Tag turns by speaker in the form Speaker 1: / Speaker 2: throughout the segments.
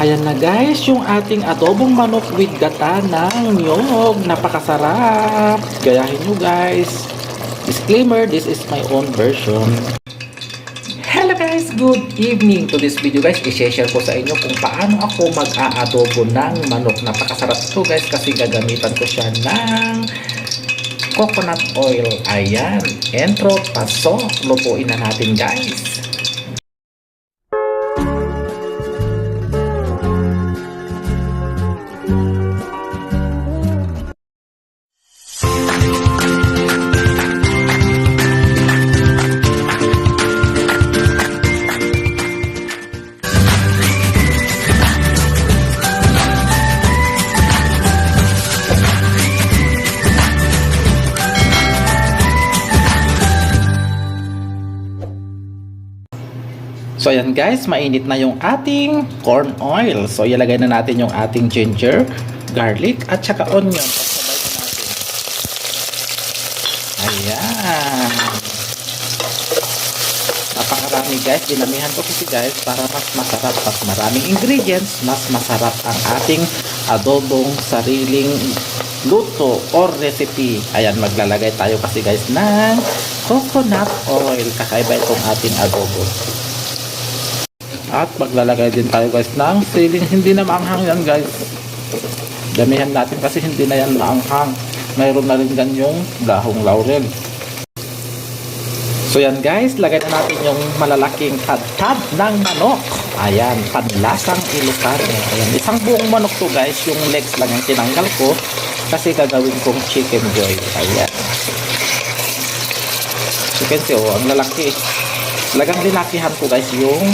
Speaker 1: Ayan na guys, yung ating adobong manok with gata ng niyog. Napakasarap. Gayahin nyo guys. Disclaimer, this is my own version. Hello guys, good evening. To this video guys, i-share ko sa inyo kung paano ako mag-aadobo ng manok. Napakasarap ito guys kasi gagamitan ko siya ng coconut oil. Ayan, entro, pasok. Lutuin na natin guys. So ayan guys, mainit na yung ating corn oil. So ilagay na natin yung ating ginger, garlic, at saka onion. Pagsabay na natin. Ayan. Napakarami guys. Dinamihan ko kasi guys para mas masarap. Mas maraming ingredients, mas masarap ang ating adobong sariling luto or recipe. Ayan, maglalagay tayo kasi guys ng coconut oil. Kakaiba itong ating adobo. At maglalagay din tayo guys ng siling. Hindi na maanghang yan guys. Damihan natin kasi hindi na yan maanghang. Mayroon na rin yan yung dahong laurel. So yan guys, lagay na natin yung malalaking tad-tad ng manok. Ayan, panlasang Ilocano. Ayan, isang buong manok to guys. Yung legs lang yung tinanggal ko kasi gagawin kong chicken joy. Ayan. Chicken joy, ang lalaki. Talagang linakihan ko guys yung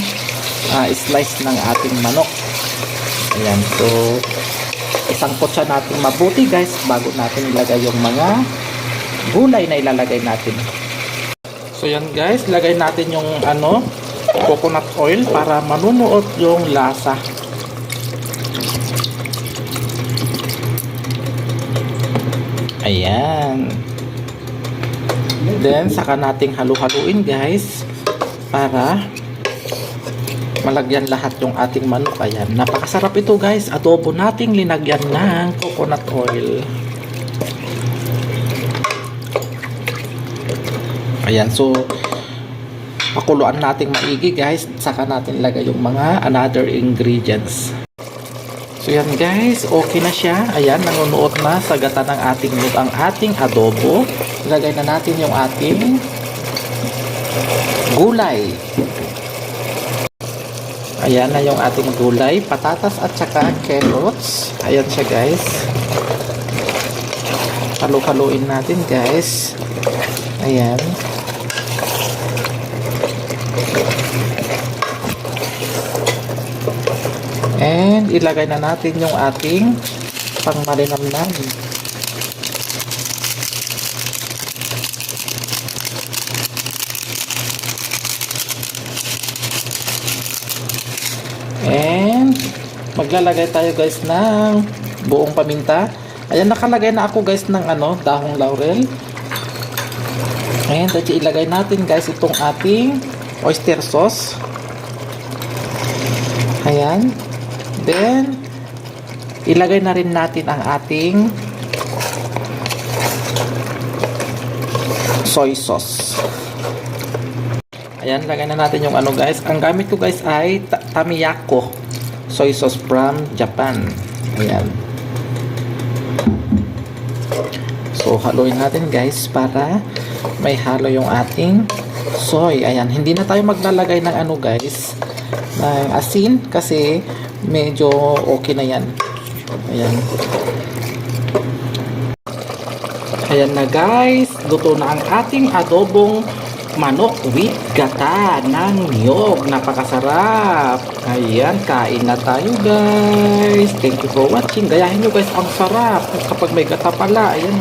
Speaker 1: slice ng ating manok. Ayan, so isang kutsa natin mabuti guys bago natin ilagay yung mga gulay na ilalagay natin. So yan guys, lagay natin yung coconut oil para manunuot yung lasa. Ayan. Then saka nating halu-haluin guys para malagyan lahat yung ating manok. Ayan, napakasarap ito guys. Adobo nating linagyan ng coconut oil. Ayan, so pakuluan nating maigi guys. Saka natin lagay yung mga another ingredients. So yan guys, okay na siya. Ayan, nanunuot na sa gata ng ating niyog ang ating adobo. Ilagay na natin yung ating gulay. Ayan na yung ating gulay, patatas at saka carrots. Ayan siya guys. Halu-haluin natin guys. Ayan. And ilagay na natin yung ating pangmarinamnam. And maglalagay tayo guys ng buong paminta. Ayan, nakalagay na ako guys ng dahong laurel. And ilagay natin guys itong ating oyster sauce. Ayan. Then ilagay na rin natin ang ating soy sauce. Ayan, lagay na natin yung guys. Ang gamit ko guys ay Tamiyako soy sauce from Japan. Ayan. So, haluin natin guys para may halo yung ating soy. Ayan, hindi na tayo maglalagay ng guys, ng asin kasi medyo okay na yan. Ayan. Ayan na guys, luto na ang ating adobong manok with gata ng niyog. Napakasarap. Ayan, kain na tayo guys. Thank you for watching. Gayahin nyo guys, ang sarap kapag may gata pala. Ayan